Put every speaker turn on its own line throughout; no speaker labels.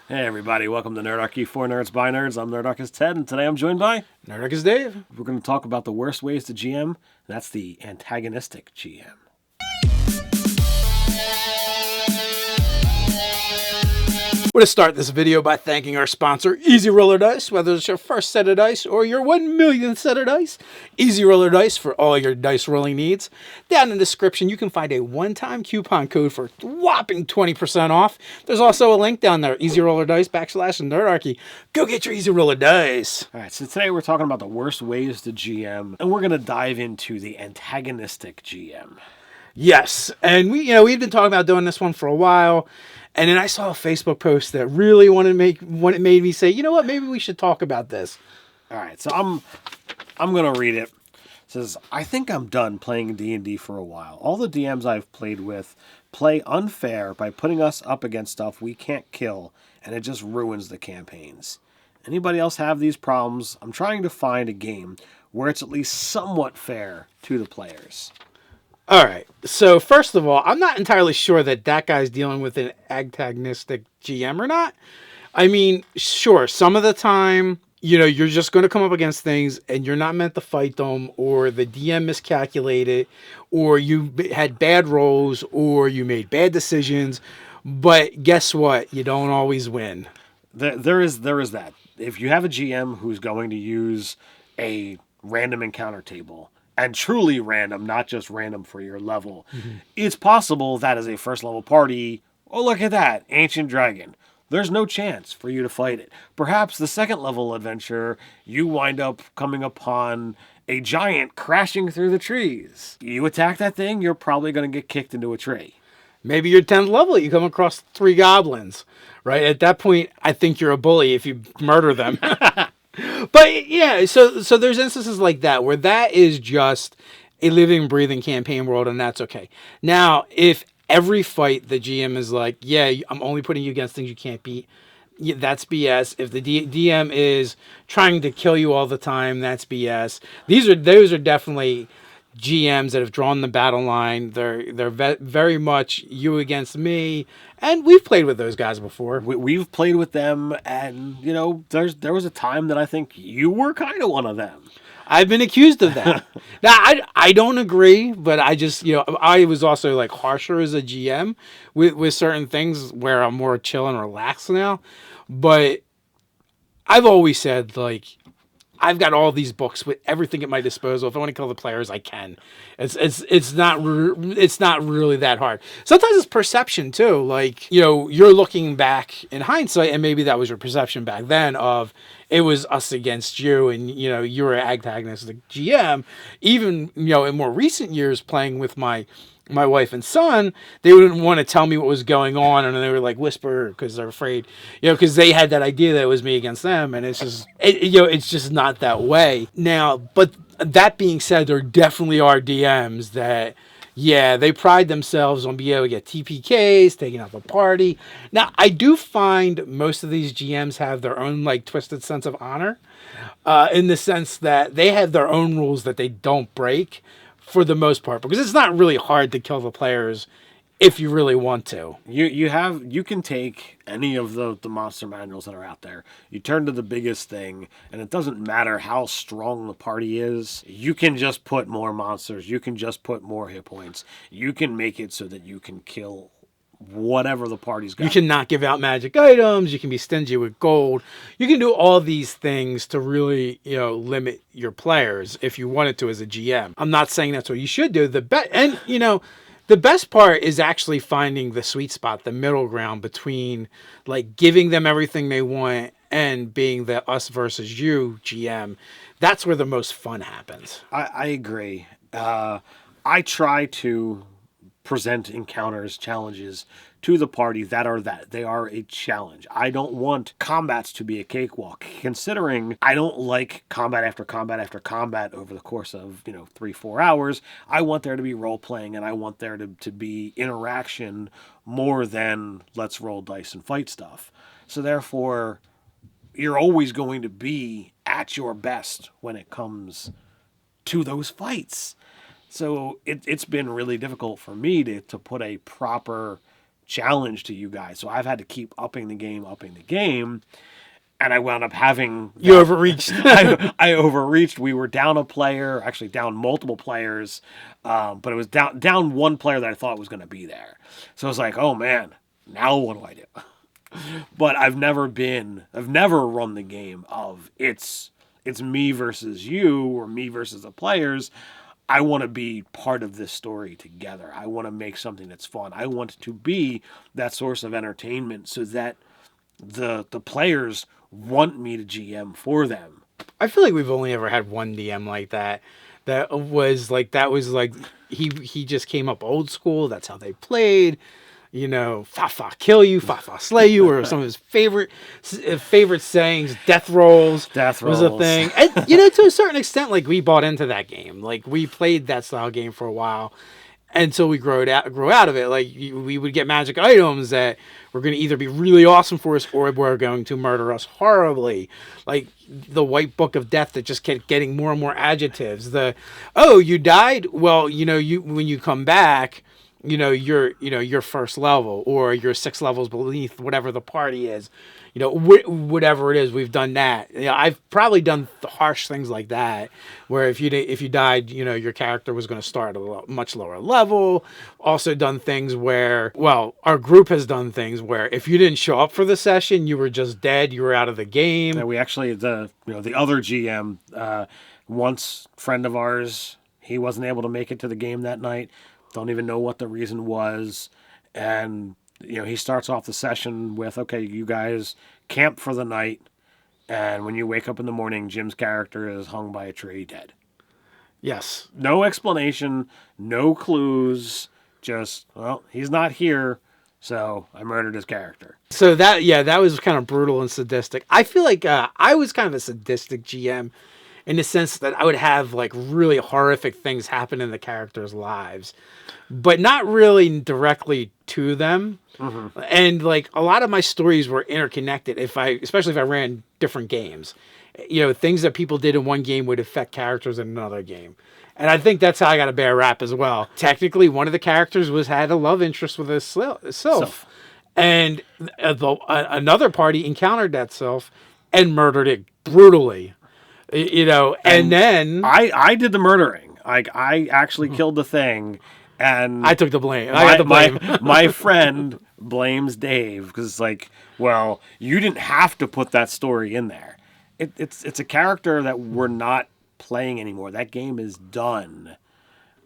Hey everybody, welcome to Nerdarchy for Nerds by Nerds. I'm Nerdarchy's Ted, and today I'm joined by...
Nerdarchy's Dave.
We're going to talk about the worst ways to GM, and that's the antagonistic GM.
We're going to start this video by thanking our sponsor, Easy Roller Dice. Whether it's your first set of dice or your 1 millionth set of dice, Easy Roller Dice for all your dice rolling needs. Down in the description, you can find a one-time coupon code for whopping 20% off. There's also a link down there, Easy Roller Dice / Nerdarchy. Go get your Easy Roller Dice.
All right, so today we're talking about the worst ways to GM, and we're going to dive into the antagonistic GM.
Yes, and we've been talking about doing this one for a while. And then I saw a Facebook post that really made me say, you know what, maybe we should talk about this.
All right, so I'm going to read it. It says, I think I'm done playing D&D for a while. All the DMs I've played with play unfair by putting us up against stuff we can't kill, and it just ruins the campaigns. Anybody else have these problems? I'm trying to find a game where it's at least somewhat fair to the players.
All right. So first of all, I'm not entirely sure that guy's dealing with an antagonistic GM or not. I mean, sure, some of the time, you're just going to come up against things and you're not meant to fight them, or the DM miscalculated, or you had bad rolls, or you made bad decisions. But guess what? You don't always win.
There is that. If you have a GM who's going to use a random encounter table, and truly random, not just random for your level, it's possible that as a first level party, oh, look at that, Ancient Dragon. There's no chance for you to fight it. Perhaps the second level adventure, you wind up coming upon a giant crashing through the trees. You attack that thing, you're probably going to get kicked into a tree.
Maybe you're 10th level, you come across 3 goblins, right? At that point, I think you're a bully if you murder them. But yeah, so there's instances like that where that is just a living, breathing campaign world, and that's okay. Now, if every fight the GM is like, yeah, I'm only putting you against things you can't beat, yeah, that's BS. If the DM is trying to kill you all the time, that's BS. Those are definitely GMs that have drawn the battle line. They're very much you against me, and we've played with those guys before.
We've played with them, and there was a time that I think you were kind of one of them.
I've been accused of that. Now, I don't agree, but I just, I was also like harsher as a GM with certain things where I'm more chill and relaxed now. But I've always said, like, I've got all these books with everything at my disposal. If I want to kill the players, I can. It's not really that hard. Sometimes it's perception too. Like, you're looking back in hindsight, and maybe that was your perception back then of it was us against you, and you were an antagonistic GM. Even in more recent years, playing with my wife and son, they wouldn't want to tell me what was going on, and they were like whisper because they're afraid, because they had that idea that it was me against them, and it's just, it's just not that way now. But that being said, there definitely are DMs that, yeah, they pride themselves on being able to get TPKs, taking out the party. Now, I do find most of these GMs have their own like twisted sense of honor, in the sense that they have their own rules that they don't break, for the most part, because it's not really hard to kill the players if you really want to.
You can take any of the monster manuals that are out there. You turn to the biggest thing, and it doesn't matter how strong the party is. You can just put more monsters. You can just put more hit points. You can make it so that you can kill whatever the party's got.
You can not give out magic items. You can be stingy with gold. You can do all these things to really, limit your players if you wanted to as a GM. I'm not saying that's what you should do. The best part is actually finding the sweet spot, the middle ground between like giving them everything they want and being the us versus you GM. That's where the most fun happens.
I agree. I try to present encounters, challenges to the party that they are a challenge. I don't want combats to be a cakewalk, considering I don't like combat after combat after combat over the course of 3-4 hours. I want there to be role playing, and I want there to be interaction more than let's roll dice and fight stuff. So therefore, you're always going to be at your best when it comes to those fights. So it's been really difficult for me to put a proper challenge to you guys. So I've had to keep upping the game. And I wound up having...
You overreached.
I overreached. We were down a player, actually down multiple players. But it was down one player that I thought was going to be there. So I was like, oh man, now what do I do? But I've never run the game of it's me versus you or me versus the players. I want to be part of this story together. I want to make something that's fun. I want to be that source of entertainment so that the players want me to GM for them.
I feel like we've only ever had one DM like that. That was like he just came up old school. That's how they played. You know, fa kill you, fa slay you, or some of his favorite sayings. Death rolls was a thing, and to a certain extent, like we bought into that game. Like we played that style game for a while until we grew out of it. Like we would get magic items that were going to either be really awesome for us or were going to murder us horribly. Like the White Book of Death that just kept getting more and more adjectives. You died. Well, you when you come back. Your first level or your 6 levels beneath whatever the party is, whatever it is, we've done that. I've probably done harsh things like that, where if you died, your character was going to start at a much lower level. Also done things where, our group has done things where if you didn't show up for the session, you were just dead. You were out of the game.
Yeah, we actually, the other GM, once friend of ours, he wasn't able to make it to the game that night. Don't even know what the reason was. And, he starts off the session with, okay, you guys camp for the night. And when you wake up in the morning, Jim's character is hung by a tree dead.
Yes.
No explanation, no clues. Just, he's not here. So I murdered his character.
So that was kind of brutal and sadistic. I feel like I was kind of a sadistic GM in the sense that I would have like really horrific things happen in the characters' lives, but not really directly to them. Mm-hmm. And like a lot of my stories were interconnected. Especially if I ran different games, things that people did in one game would affect characters in another game. And I think that's how I got a bad rap as well. Technically, one of the characters had a love interest with his self. And another party encountered that self and murdered it brutally. And then
I did the murdering. I actually killed the thing, and
I took the blame. I got the blame.
My friend blames Dave because it's like, well, you didn't have to put that story in there. It's a character that we're not playing anymore. That game is done.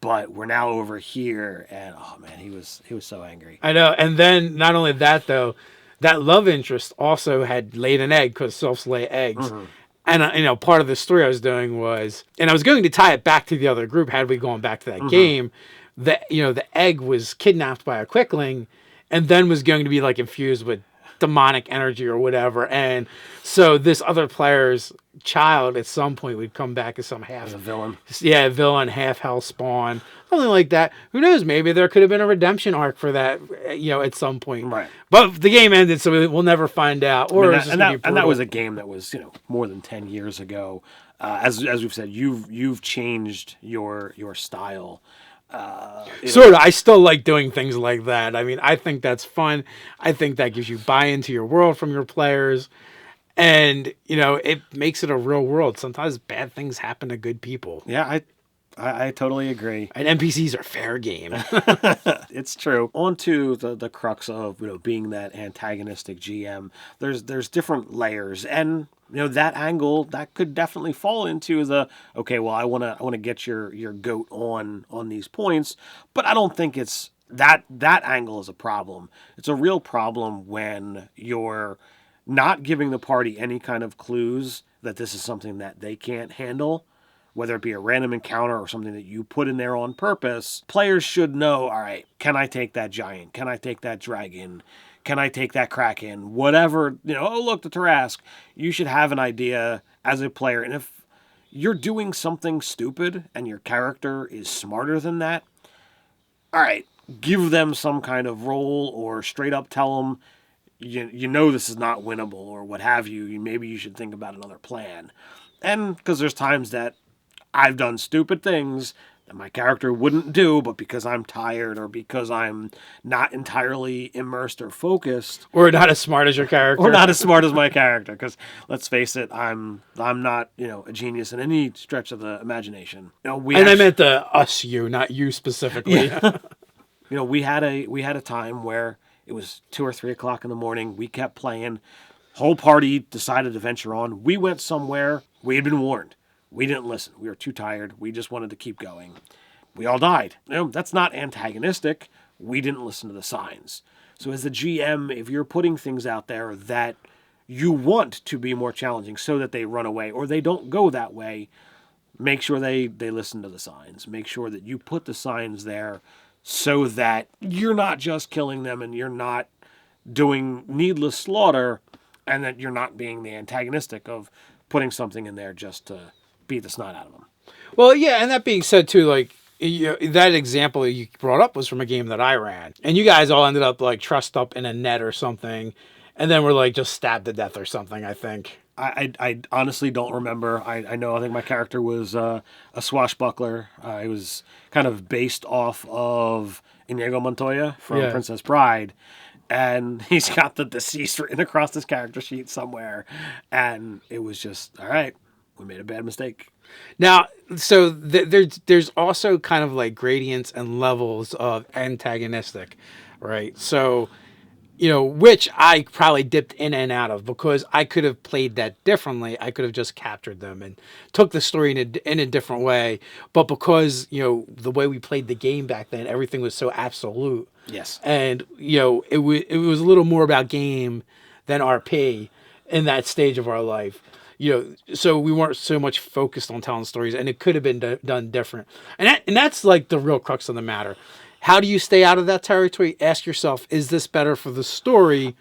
But we're now over here, and oh man, he was so angry.
I know. And then not only that though, that love interest also had laid an egg because selves lay eggs. Mm-hmm. And, part of the story I was doing was, and I was going to tie it back to the other group had we gone back to that mm-hmm. game, that, the egg was kidnapped by a quickling and then was going to be like infused with demonic energy or whatever. And so this other player's child at some point would come back as some half...
a villain.
Yeah, villain, half hell spawn, something like that. Who knows? Maybe there could have been a redemption arc for that, at some point.
Right.
But the game ended, so we'll never find out. Or
and that was a game that was, more than 10 years ago. As we've said, you've changed your style.
Sort of. I still like doing things like that. I mean, I think that's fun. I think that gives you buy-in to your world from your players. And, it makes it a real world. Sometimes bad things happen to good people.
Yeah, I totally agree.
And NPCs are fair game.
It's true. On to the crux of being that antagonistic GM. There's different layers, and that angle that could definitely fall into the okay. Well, I want to get your goat on these points, but I don't think it's that angle is a problem. It's a real problem when you're not giving the party any kind of clues that this is something that they can't handle. Whether it be a random encounter or something that you put in there on purpose, players should know, all right, can I take that giant? Can I take that dragon? Can I take that kraken? Whatever, oh, look, the Tarrasque. You should have an idea as a player. And if you're doing something stupid and your character is smarter than that, all right, give them some kind of role or straight up tell them, this is not winnable or what have you. Maybe you should think about another plan. And because there's times that I've done stupid things that my character wouldn't do, but because I'm tired or because I'm not entirely immersed or focused,
Or not as smart as your character.
or not as smart as my character. Because let's face it, I'm not a genius in any stretch of the imagination.
I meant the us, you, not you specifically.
Yeah. We had a time where it was 2 or 3 o'clock in the morning. We kept playing. Whole party decided to venture on. We went somewhere. We had been warned. We didn't listen. We were too tired. We just wanted to keep going. We all died. That's not antagonistic. We didn't listen to the signs. So as the GM, if you're putting things out there that you want to be more challenging so that they run away or they don't go that way, make sure they listen to the signs. Make sure that you put the signs there so that you're not just killing them and you're not doing needless slaughter, and that you're not being the antagonistic of putting something in there just to beat the snot out of them.
Well, yeah, and that being said, too, like, that example you brought up was from a game that I ran. And you guys all ended up, like, trussed up in a net or something, and then were, like, just stabbed to death or something, I think.
I honestly don't remember. I think my character was a swashbuckler. It was kind of based off of Inigo Montoya from Princess Bride. And he's got the deceased written across his character sheet somewhere. And it was just, all right, we made a bad mistake.
Now, so there's also kind of like gradients and levels of antagonistic, right? So, which I probably dipped in and out of because I could have played that differently. I could have just captured them and took the story in a different way. But because, the way we played the game back then, everything was so absolute.
Yes.
And, it was a little more about game than RP in that stage of our life. So we weren't so much focused on telling stories, and it could have been done different. And that's like the real crux of the matter. How do you stay out of that territory? Ask yourself, is this better for the story?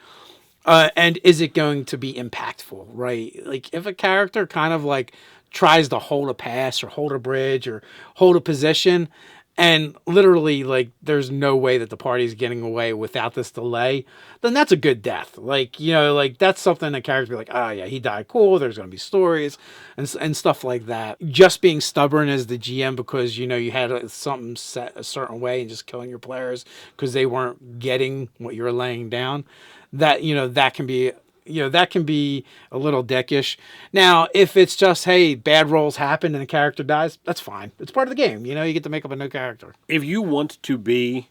And is it going to be impactful, right? Like if a character kind of like tries to hold a pass or hold a bridge or hold a position, and literally like there's no way that the party's getting away without this delay, then that's a good death. Like, like that's something a character be like, oh yeah, he died, cool, there's going to be stories and stuff like that. Just being stubborn as the GM because you had something set a certain way and just killing your players because they weren't getting what you were laying down, that that can be a little dickish. Now, if it's just, hey, bad rolls happen and the character dies, that's fine. It's part of the game. You get to make up a new character.
If you want to be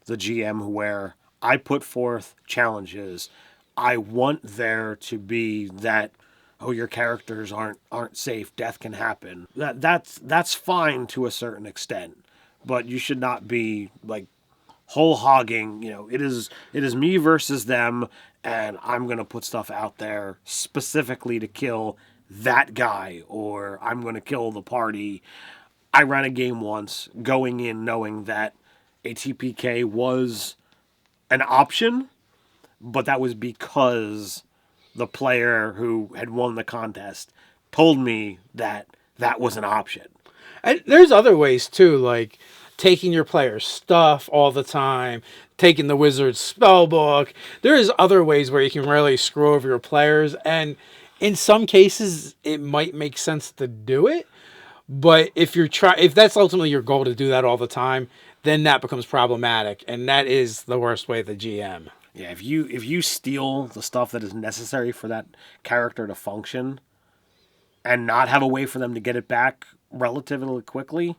the GM where I put forth challenges, I want there to be that, oh, your characters aren't safe, death can happen. That's fine to a certain extent, but you should not be like whole hogging. It is me versus them, and I'm going to put stuff out there specifically to kill that guy, or I'm going to kill the party. I ran a game once going in knowing that a TPK was an option, but that was because the player who had won the contest told me that that was an option.
And there's other ways too, like taking your player's stuff all the time, taking the wizard's spell book. There is other ways where you can really screw over your players, and in some cases it might make sense to do it. But if that's ultimately your goal to do that all the time, then that becomes problematic, and that is the worst way the GM.
Yeah, if you steal the stuff that is necessary for that character to function and not have a way for them to get it back relatively quickly,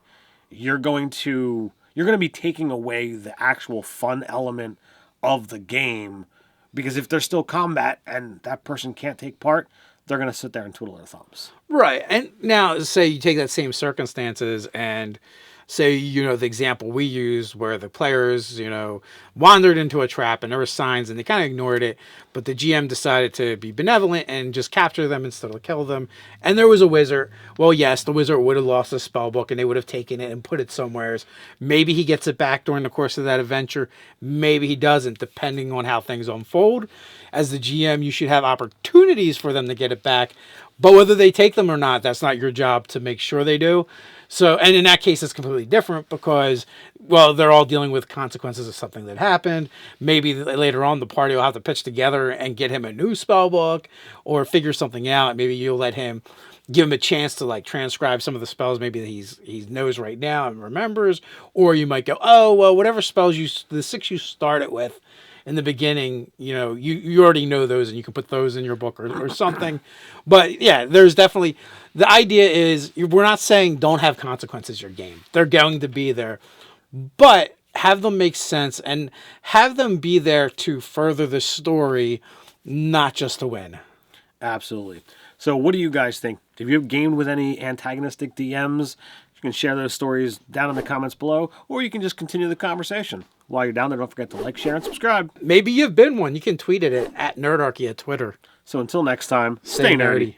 you're going to be taking away the actual fun element of the game, because if there's still combat and that person can't take part, they're going to sit there and twiddle their thumbs.
Right. And now say you take that same circumstances and say, the example we used where the players, wandered into a trap and there were signs and they kind of ignored it, but the GM decided to be benevolent and just capture them instead of kill them. And there was a wizard. Well, yes, the wizard would have lost the spell book and they would have taken it and put it somewhere. Maybe he gets it back during the course of that adventure. Maybe he doesn't, depending on how things unfold. As the GM, you should have opportunities for them to get it back. But whether they take them or not, that's not your job to make sure they do. So, and in that case, it's completely different because, well, they're all dealing with consequences of something that happened. Maybe later on the party will have to pitch together and get him a new spell book or figure something out. Maybe you'll let him, give him a chance to like transcribe some of the spells maybe that he knows right now and remembers, or you might go, oh well, whatever spells the 6 you started with in the beginning, you already know those and you can put those in your book or something. But yeah, there's definitely, the idea is we're not saying don't have consequences your game. They're going to be there, but have them make sense and have them be there to further the story, not just to win.
Absolutely. So what do you guys think? Have you gamed with any antagonistic DMs? You can share those stories down in the comments below, or you can just continue the conversation. While you're down there, don't forget to like, share, and subscribe.
Maybe you've been one. You can tweet it at Nerdarchy at Twitter.
So until next time, stay nerdy.